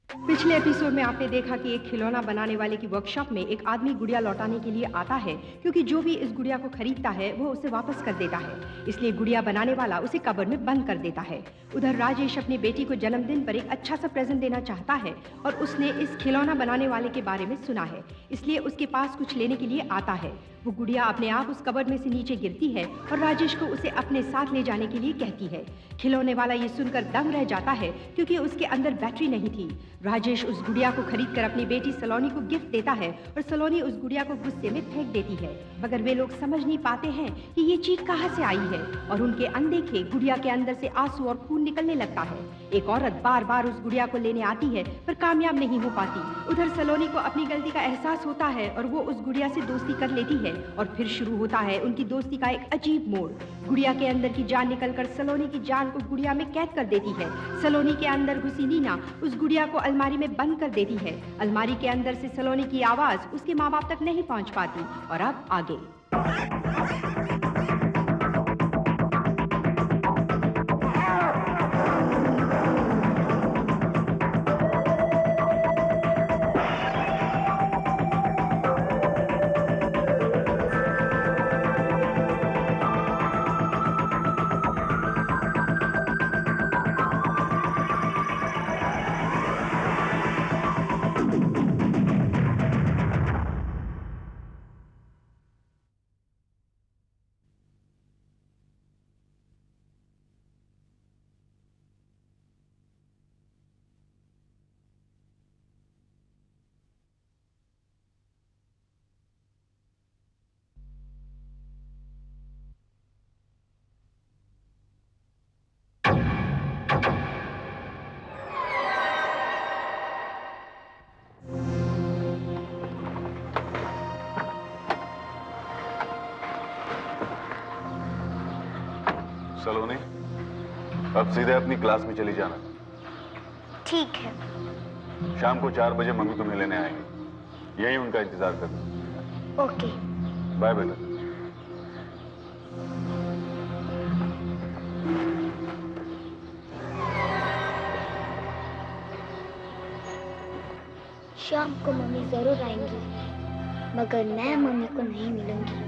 पिछले एपिसोड में आपने देखा कि एक खिलौना बनाने वाले की वर्कशॉप में एक आदमी गुड़िया लौटाने के लिए आता है, क्योंकि जो भी इस गुड़िया को खरीदता है वो उसे वापस कर देता है। इसलिए गुड़िया बनाने वाला उसे कबर्ड में बंद कर देता है। उधर राजेश अपनी बेटी को जन्मदिन पर एक अच्छा सा प्रेजेंट देना चाहता है और उसने इस खिलौना बनाने वाले के बारे में सुना है, इसलिए उसके पास कुछ लेने के लिए आता है। वो गुड़िया अपने आप उस कबर्ड में से नीचे गिरती है और राजेश को उसे अपने साथ ले जाने के लिए कहती है। खिलौने वाला ये सुनकर दंग रह जाता है, क्योंकि उसके अंदर बैटरी नहीं थी। राजेश उस गुड़िया को खरीदकर अपनी बेटी सलोनी को गिफ्ट देता है और सलोनी उस गुड़िया को गुस्से में फेंक देती है, मगर वे लोग समझ नहीं पाते हैं कि ये चीख कहाँ से आई है और उनके अनदेखे गुड़िया के अंदर से आंसू और खून निकलने लगता है। एक औरत बार बार उस गुड़िया को लेने आती है पर कामयाब नहीं हो पाती। उधर सलोनी को अपनी गलती का एहसास होता है और वो उस गुड़िया से दोस्ती कर लेती है और फिर शुरू होता है उनकी दोस्ती का एक अजीब मोड़। गुड़िया के अंदर की जान निकलकर सलोनी की जान को गुड़िया में कैद कर देती है। सलोनी के अंदर घुसी नीना उस गुड़िया को अलमारी में बंद कर देती है। अलमारी के अंदर से सलोनी की आवाज उसके माँ बाप तक नहीं पहुंच पाती। और अब आगे सलोनी, अब सीधे अपनी क्लास में चली जाना। ठीक है। शाम को 4 बजे मम्मी तुम्हें लेने आएंगे, यही उनका इंतजार करना। ओके। बाय बेटा। शाम को मम्मी जरूर आएंगी, मगर मैं मम्मी को नहीं मिलूंगी,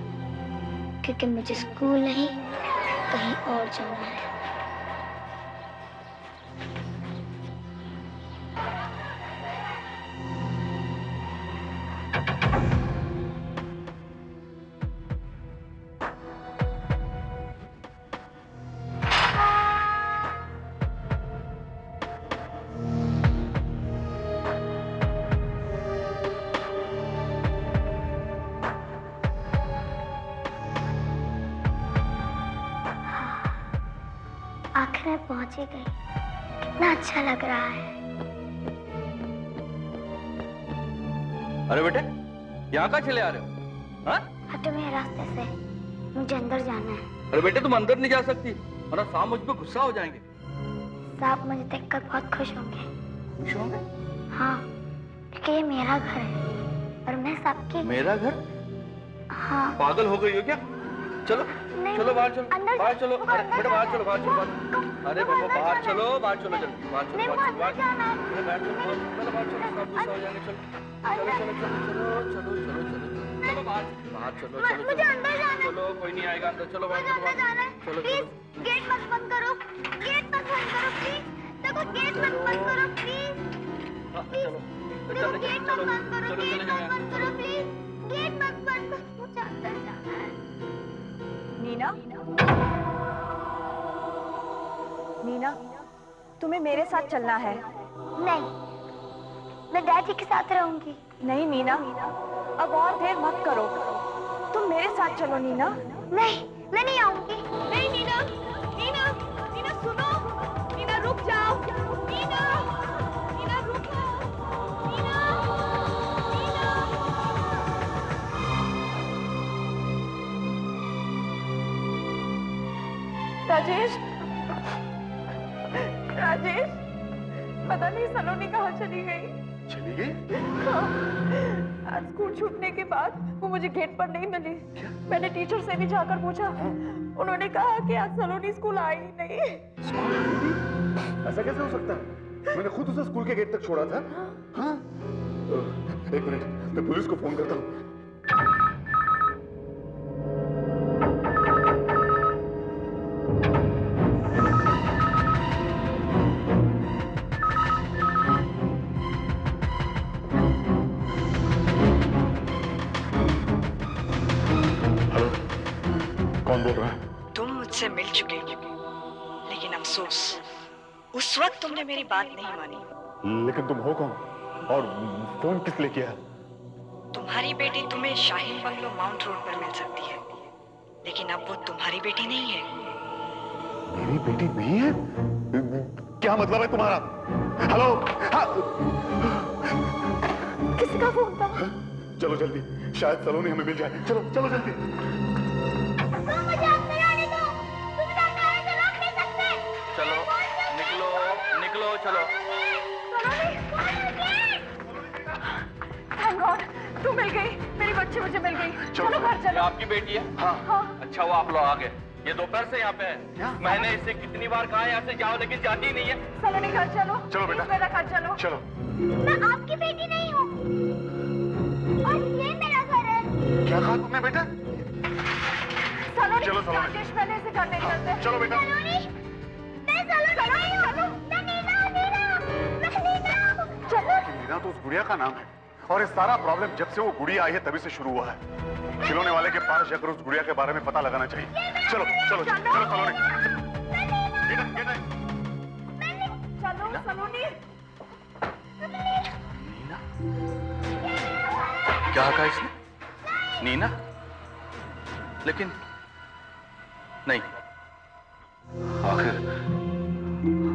क्योंकि मुझे स्कूल नहीं कहीं और जाना है। आखिर में पहुंच ही गई। कितना अच्छा लग रहा है। अरे बेटे, यहाँ कहाँ चले आ रहे हो? हाँ? हटो मेरे रास्ते से, मुझे अंदर जाना है। अरे बेटे, तुम अंदर नहीं जा सकती, वरना साहब मुझ पे गुस्सा हो जाएंगे। साहब मुझे देखकर बहुत खुश होंगे। खुश होंगे? हाँ, क्योंकि ये मेरा घर है और मैं सबके। मेरा घर? हाँ। पागल हो गई हो क्या? चलो चलो बाहर चलो, बाहर चलो, अरे बेटा बाहर चलो, बाहर चलो, अरे बाबा बाहर चलो, बाहर चलो जल्दी, बाहर चलो, बाहर चलो, बाहर चलो, चलो बाहर चलो, सब गुस्सा हो जाएंगे। चलो चलो चलो चलो चलो चलो चलो चलो चलो बाहर बाहर चलो, चलो मुझे अंदर जाना है। चलो, कोई नहीं आएगा अंदर, चलो बाहर चलो, चलो प्लीज गेट मत बंद करो, गेट मत बंद करो प्लीज। देखो गेट मत बंद करो प्लीज। चलो देखो गेट मत बंद करो, गेट मत बंद करो प्लीज, गेट मत बंद करो, मुझे अंदर जाना है। नीना, नीना, तुम्हें मेरे साथ चलना है। नहीं, मैं डैडी के साथ रहूंगी। नहीं नीना, अब और देर मत करो, तुम मेरे साथ चलो नीना। नहीं, मैं नहीं आऊंगी। नहीं नीना, नीना, नीना सुनो, नीना रुक जाओ, नीना, नीना रुको, नीना, नीना। राजेश, राजेश, पता नहीं सलोनी कहाँ चली गई। चली गई? आज स्कूल छूटने के बाद वो मुझे गेट पर नहीं मिली। मैंने टीचर से भी जाकर पूछा, उन्होंने कहा कि आज सलोनी स्कूल आई ही नहीं। ऐसा कैसे हो सकता है? मैंने खुद उसे स्कूल के गेट तक छोड़ा था। हाँ? एक मिनट, मैं पुलिस को फोन करता हूँ। हेलो, कौन बोल रहा है? तुम मुझसे मिल चुके हो, लेकिन अफसोस उस वक्त तुमने मेरी बात नहीं मानी। लेकिन तुम हो कौन और फोन किस लिए किया? तुम्हारी बेटी तुम्हें शाहीन बंगलो माउंट रोड पर मिल सकती है, लेकिन अब वो तुम्हारी बेटी नहीं है। मेरी बेटी नहीं है? क्या मतलब है तुम्हारा? हेलो, हाँ। किसी का फोन था? चलो जल्दी, शायद सलोनी हमें मिल जाए। चलो चलो जल्दी। चलो निकलो निकलो चलो। थैंक गॉड, तू मिल गई, मेरी बच्ची मुझे मिल गई। चलो घर ये चलो। आपकी बेटी है? हाँ। अच्छा वो आप लोग आ गए। ये दोपहर से यहाँ पे है। मैंने इससे कितनी बार कहा यहाँ से जाओ, लेकिन जाती ही नहीं है। सलोनी घर चलो। चलो बेटा। मेरा घर चलो। चलो। मैं आपकी बेटी नहीं हूँ और ये मेरा घर है। क्या कहा तुमने बेटा? सलोनी, चलो, सलोनी। राजेश पहले से घर नहीं चलते। चलो बेटा। सलोनी, मैं सलोनी नहीं हूँ। मैं नीना हूँ। चलो। नीना तो उस गुड़िया का नाम है, और ये सारा प्रॉब्लम जब से वो गुड़िया आई है तभी से शुरू हुआ है। खिलौने वाले के पास जाकर उस गुड़िया के बारे में पता लगाना चाहिए। चलो चलो चलो सलोनी। बेटा बेटा। चलो सलोनी। नीना? क्या कहा इसने? नीना? लेकिन नहीं, आखिर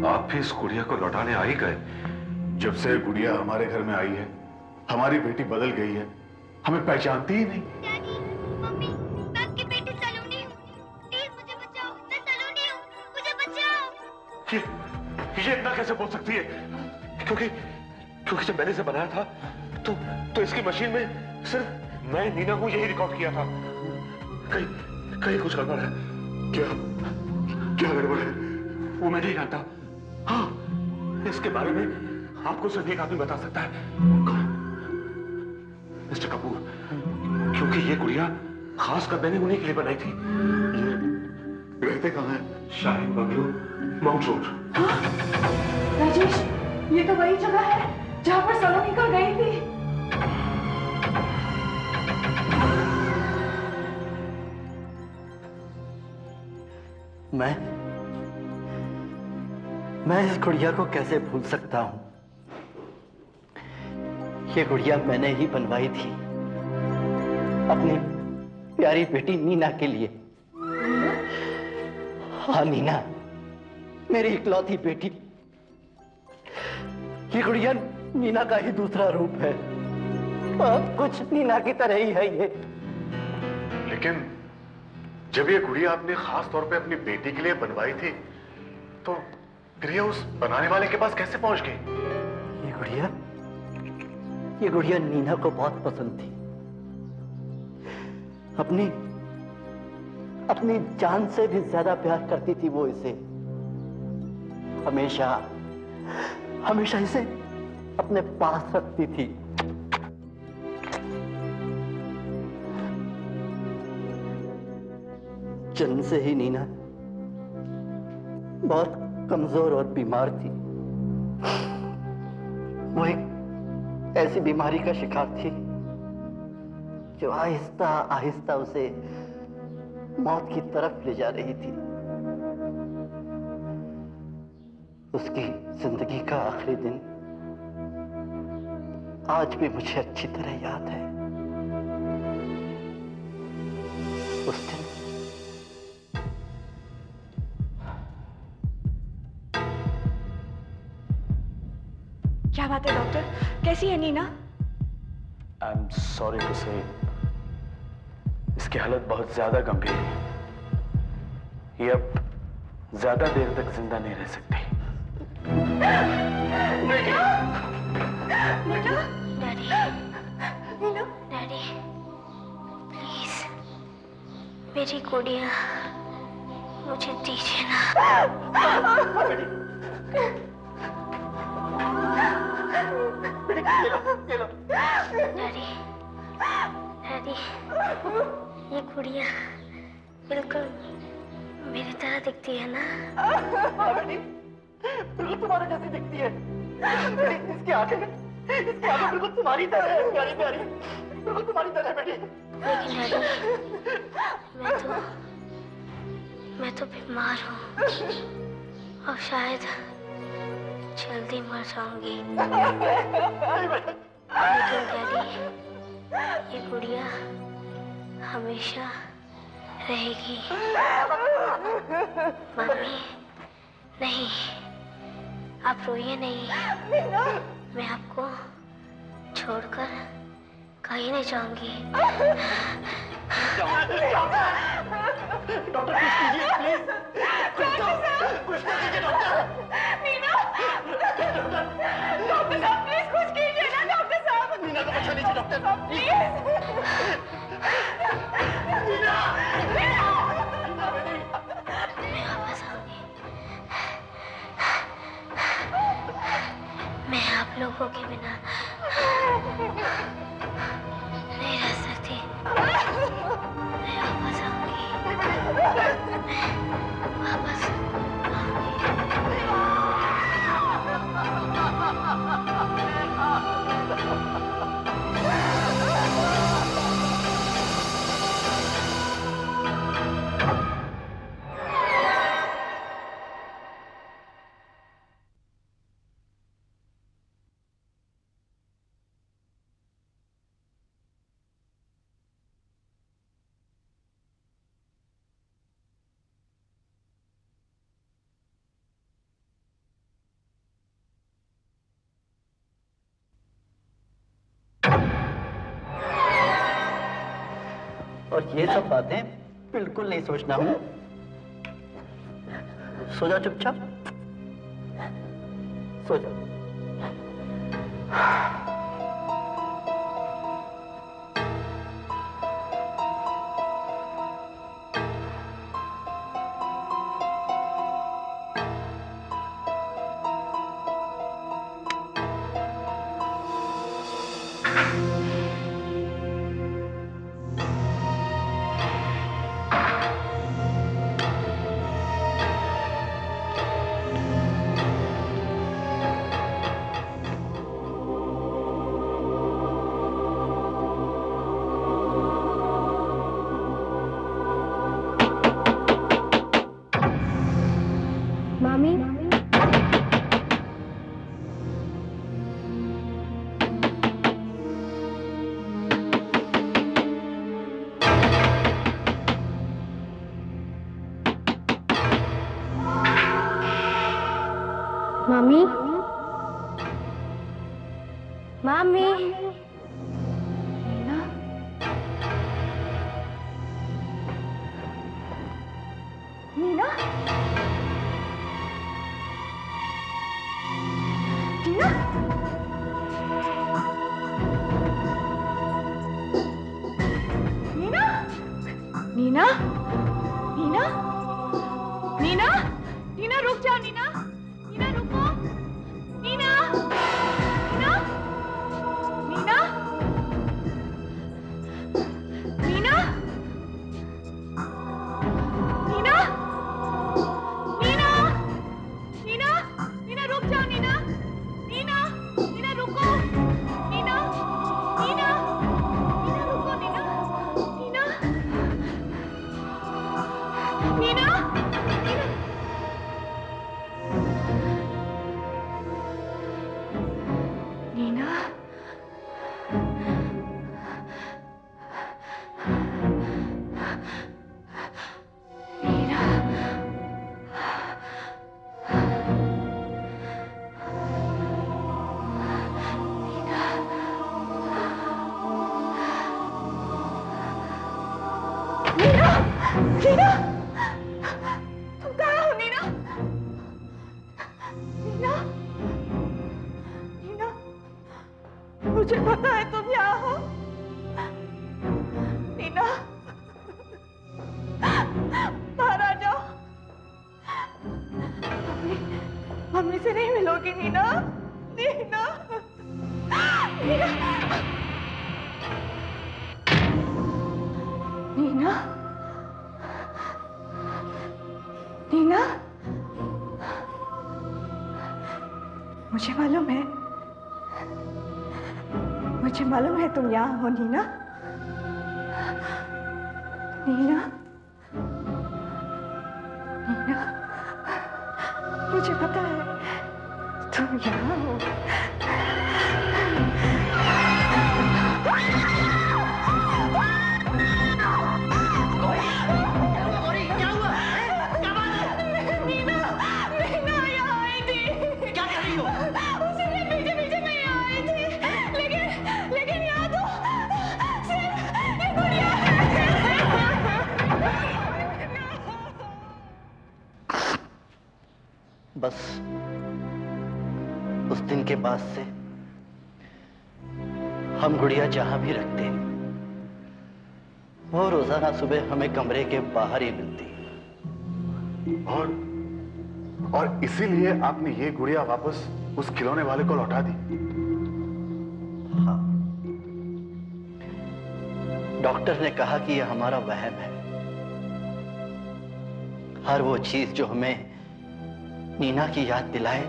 आप भी इस गुड़िया को लौटाने आ ही गए। जब से गुड़िया हमारे घर में आई है, हमारी बेटी बदल गई है, हमें पहचानती ही नहीं। डैडी, मम्मी, मैं आपकी बेटी सलोनी हूँ। प्लीज मुझे बचाओ। मैं सलोनी हूँ, मुझे बचाओ। ये इतना कैसे बोल सकती है? क्योंकि जब मैंने इसे बनाया था तो इसकी मशीन में सिर्फ मैं नीना हूं यही रिकॉर्ड किया था। कहीं कुछ गड़बड़ है। क्या गड़बड़ है? वो मैं नहीं जानता। हाँ, इसके बारे में आपको सिर्फ एक आदमी बता सकता है। मिस्टर कपूर, क्योंकि ये गुड़िया खास कर मैंने उन्हीं के लिए बनाई थी। ये रहते कहाँ हैं? Shaheen bungalow mount road. Rajesh, ये तो वही जगह है जहाँ पर सलोनी कल गई थी। मैं इस गुड़िया को कैसे भूल सकता हूं? ये गुड़िया मैंने ही बनवाई थी अपनी प्यारी बेटी नीना के लिए। हाँ नीना, मेरी इकलौती बेटी। ये गुड़िया नीना का ही दूसरा रूप है, कुछ नीना की तरह ही है ये। लेकिन जब ये गुड़िया आपने खास तौर पे अपनी बेटी के लिए बनवाई थी, तो फिर ये उस बनाने वाले के पास कैसे पहुंच गई? ये गुड़िया नीना को बहुत पसंद थी। अपनी जान से भी ज्यादा प्यार करती थी वो इसे। हमेशा इसे अपने पास रखती थी। जन्म से ही नीना बहुत कमजोर और बीमार थी। वो एक ऐसी बीमारी का शिकार थी जो आहिस्ता आहिस्ता उसे मौत की तरफ ले जा रही थी। उसकी जिंदगी का आखिरी दिन आज भी मुझे अच्छी तरह याद है। उस दिन क्या बात है डॉक्टर, कैसी है Nina? I am sorry to say इसकी हालत बहुत ज्यादा गंभीर है। ये अब ज्यादा देर तक जिंदा नहीं रह सकती। डैडी, प्लीज मेरी गुड़िया मुझे दीजिए ना। ये गुड़िया बिल्कुल मेरी तरह दिखती है ना? हाँ बेटी, बिल्कुल तुम्हारे जैसी दिखती है। इसकी आंखें बिल्कुल तुम्हारी तरह है, प्यारी प्यारी, बिल्कुल तुम्हारी तरह है बेटी। लेकिन डैडी, मैं तो बीमार हूँ और शायद जल्दी मर जाऊंगी। लेकिन डैडी, ये गुड़िया हमेशा रहेगी। मम्मी, नहीं, आप रोइए नहीं। मैं आपको छोड़कर कहीं नहीं जाऊंगी। डॉक्टर कुछ कीजिए प्लीज, कुछ तो कीजिए डॉक्टर। नीना, डॉक्टर साहब प्लीज कुछ कीजिए ना डॉक्टर साहब। नीना को बचा लीजिए डॉक्टर, प्लीज। नीना। मैं वापस आऊंगी। मैं आप लोगों के बिना नहीं रह सकती। मैं वापस आऊंगी। वापस और ये सब बातें बिल्कुल नहीं सोचना हूं। सो जाओ चुपचाप, सो जाओ। मामी, मामी, मामी, नीना, नीना, नीना, नीना, नीना, नीना, नीना रुक जाओ नीना, नीना रुको, नीना, नीना, नीना, नीना, नीना, नीना, नीना, नीना रुक जाओ नीना, नीना, नीना रुको, नीना, नीना, नीना रुको नीना, नीना, नीना, नीना, नीना, नीना, नीना, नीना, तुम कहाँ हो नीना? नीना, नीना, मुझे पता है तुम यहाँ हो। नीना, बाहर आ जाओ। मम्मी से नहीं मिलोगी नीना, नीना, नीना, नीना। नीना, नीना, मुझे मालूम है तुम यहाँ हो नीना। नीना, नीना, मुझे पता है तुम यहाँ हो। बस उस दिन के बाद से हम गुड़िया जहां भी रखते वो रोजाना सुबह हमें कमरे के बाहर ही मिलती। और इसीलिए आपने ये गुड़िया वापस उस खिलौने वाले को लौटा दी? हाँ, डॉक्टर ने कहा कि यह हमारा वहम है। हर वो चीज जो हमें नीना की याद दिलाए,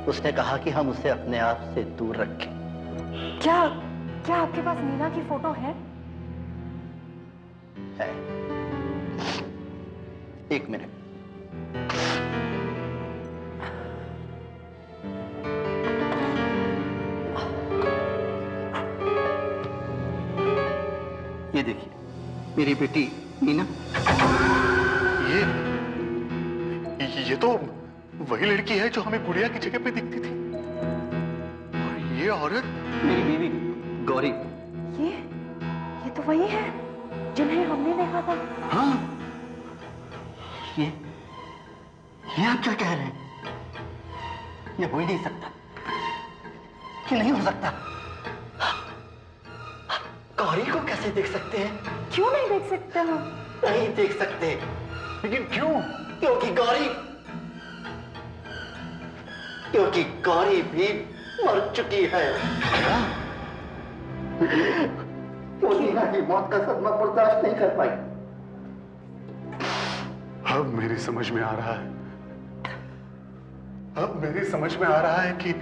उसने कहा कि हम उसे अपने आप से दूर रखें। क्या आपके पास नीना की फोटो है? है। एक मिनट। ये देखिए, मेरी बेटी नीना। ये तो वही लड़की है जो हमें गुड़िया की जगह पे दिखती थी। और ये औरत मेरी बीवी गौरी। ये तो वही है जिन्हें हमने देखा था। हाँ, ये आप क्या कह रहे हैं? ये हो ही नहीं सकता। ये नहीं हो सकता। गौरी को कैसे देख सकते हैं? क्यों नहीं देख सकते हम? नहीं देख सकते। लेकिन क्यों? क्योंकि गौरी भी मर चुकी है। वो नीना की मौत का सदमा बर्दाश्त नहीं कर पाई। अब मेरी समझ में आ रहा है कि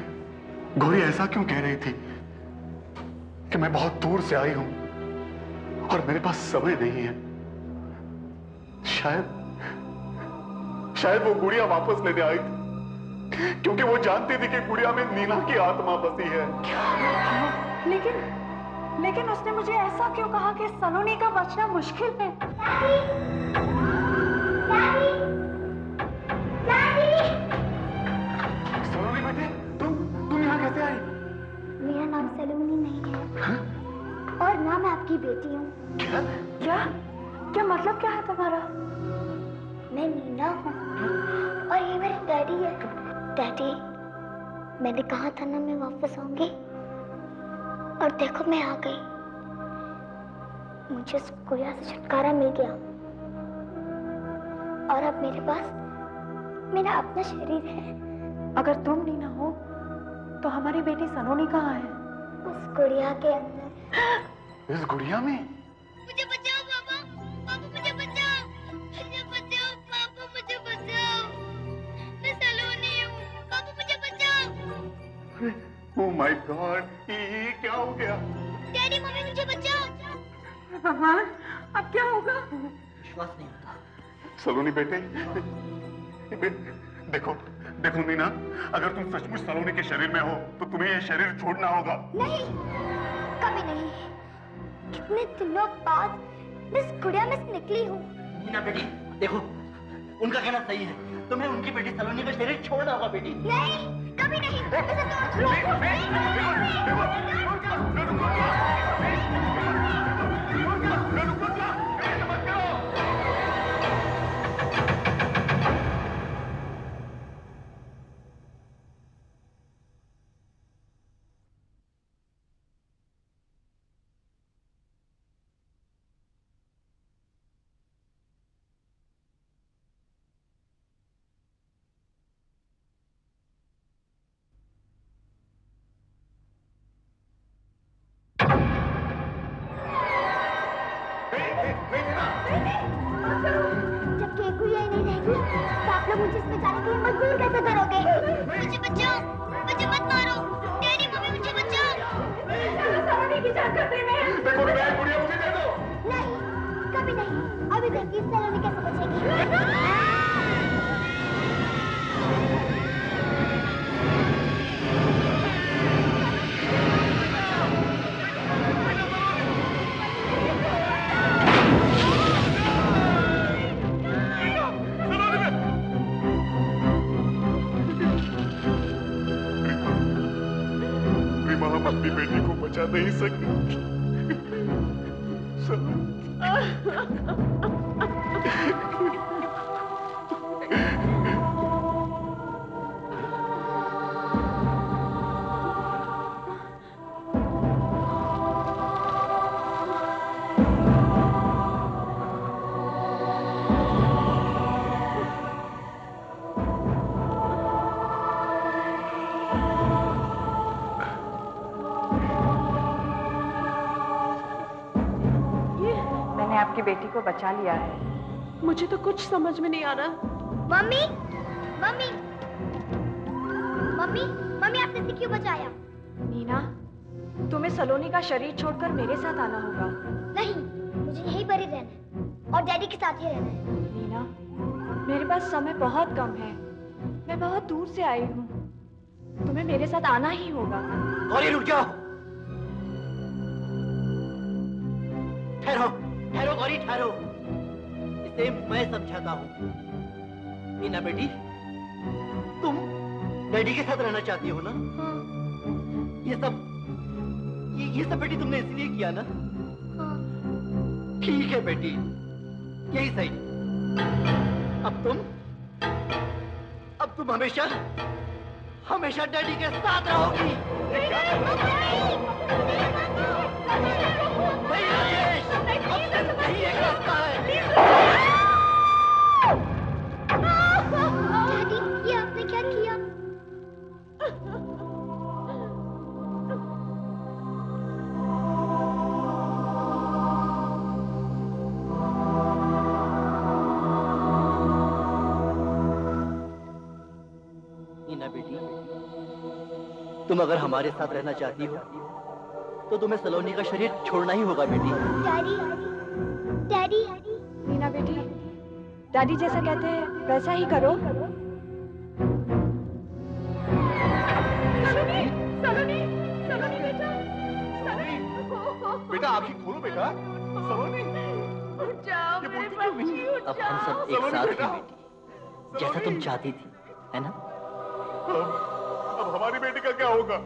गौरी ऐसा क्यों कह रही थी कि मैं बहुत दूर से आई हूं और मेरे पास समय नहीं है। शायद वो गुड़िया वापस लेने आई थी क्योंकि वो जानती थी कि गुड़िया में नीना की आत्मा बसी है। लेकिन उसने मुझे ऐसा क्यों कहा कि सलोनी का बचना मुश्किल है? सलोनी बेटे, तुम यहाँ कैसे आई? मेरा नाम सलोनी नहीं है। और ना मैं आपकी बेटी हूँ। क्या मतलब क्या है तुम्हारा? मैं नीना हूँ और ये मेरे डैडी है। डैडी, मैंने कहा था ना मैं वापस आऊंगी, और देखो मैं आ गई। मुझे उस गुड़िया से छुटकारा मिल गया और अब मेरे पास मेरा अपना शरीर है। अगर तुम नीना हो तो हमारी बेटी सलोनी कहाँ है? उस गुड़िया के अंदर। इस गुड़िया में? मुझे बचाओ पापा, पापा मुझे बचाओ, मुझे बचाओ पापा, मुझे बचाओ। मैं सलोनी हूँ, पापा मुझे बचाओ। ओह माय गॉड, ये क्या हो गया? डैडी, मम्मी मुझे बचाओ। भगवान, अब क्या होगा? विश्वास नहीं होता। सलोनी बेटे, देखो नीना, अगर तुम सचमुच सलोनी के शरीर में हो तो तुम्हें ये शरीर छोड़ना होगा। नहीं, कभी नहीं। कितने दिनों बाद मैं इस गुड़िया में से निकली हूँ। नीना बेटी, देखो, उनका कहना सही है। तुम्हें उनकी बेटी सलोनी का शरीर छोड़ना होगा बेटी। नहीं, कभी नहीं। जाने के लिए मजबूर कैसे करोगे? मुझे बचाओ, मुझे मत मारो। डैडी मम्मी मुझे बचाओ। सलोनी की जान खतरे में है। देखो मैं गुड़िया मुझे दे दो। नहीं, कभी नहीं। अभी देखिए सलोनी कैसे बचेगी। हम अपनी बेटी को बचा नहीं सकते। आपकी बेटी को बचा लिया है। मुझे तो कुछ समझ में नहीं आ रहा। मम्मी, मम्मी, मम्मी, मम्मी आपने इसे क्यों बचाया? नीना, तुम्हें सलोनी का शरीर छोड़कर मेरे साथ आना होगा। नहीं, मुझे यहीं पर ही रहना है और डैडी के साथ ही रहना है। नीना, मेरे पास समय बहुत कम है। मैं बहुत दूर से आई हूँ। तुम्हें मेरे साथ आना ही होगा। गौरी रुक जाओ। ठहरो, ठहरो गौरी ठहरो। इसे मैं समझाता हूँ। मीना बेटी, तुम डैडी के साथ रहना चाहती हो ना? हाँ। ये सब बेटी तुमने इसलिए किया ना? हाँ। ठीक है बेटी, यही सही। अब तुम हमेशा डैडी के साथ रहोगी। नहीं राजेश, अब सिर्फ यही एक रास्ता है। डैडी, ये आपने क्या किया? नीना बेटी, तुम अगर हमारे साथ रहना चाहती हो तो तुम्हें सलोनी का शरीर छोड़ना ही होगा बेटी। डैडी, डैडी, नीना बेटी, डैडी जैसा कहते हैं वैसा ही करो। सलोनी, सलोनी, सलोनी बेटा, बेटा आँखें खोलो बेटा। सलोनी, उठ जाओ मेरे बच्ची, उठ अब जाओ। हम सब एक साथ हैं बेटी, जैसा तुम चाहती थी, है ना? अब हमारी बेटी का क्या होगा?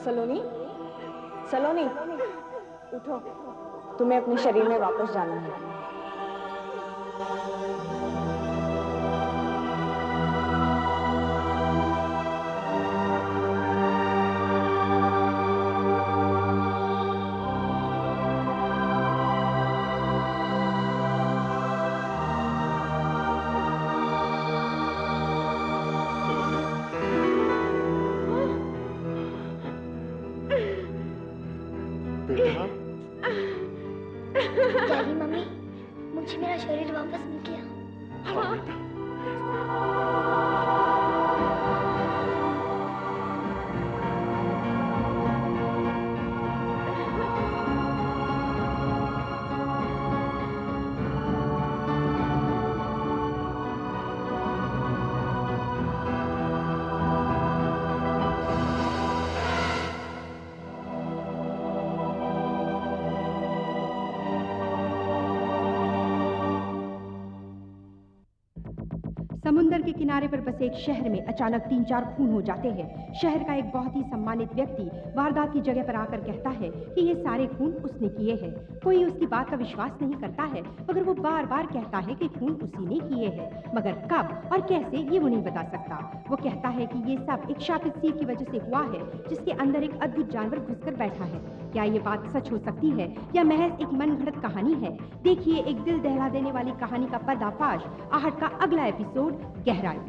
सलोनी, सलोनी, उठो। तुम्हें अपने शरीर में वापस जाना है। डैडी, मम्मी, मुझे मेरा शरीर वापस मिल गया। हाँ बेटा। समुंदर के किनारे पर बसे एक शहर में अचानक 3-4 खून हो जाते हैं। शहर का एक बहुत ही सम्मानित व्यक्ति वारदात की जगह पर आकर कहता है कि ये सारे खून उसने किए हैं। कोई उसकी बात का विश्वास नहीं करता है, मगर वो बार बार कहता है कि खून उसी ने किए हैं, मगर कब और कैसे ये वो नहीं बता सकता। वो कहता है कि ये सब एक शापित सीप की वजह से हुआ है, जिसके अंदर एक अद्भुत जानवर घुसकर बैठा है। क्या ये बात सच हो सकती है या महज एक मनगढ़ंत कहानी है? देखिए एक दिल दहला देने वाली कहानी का पर्दाफाश, आहट का अगला एपिसोड, गहराई।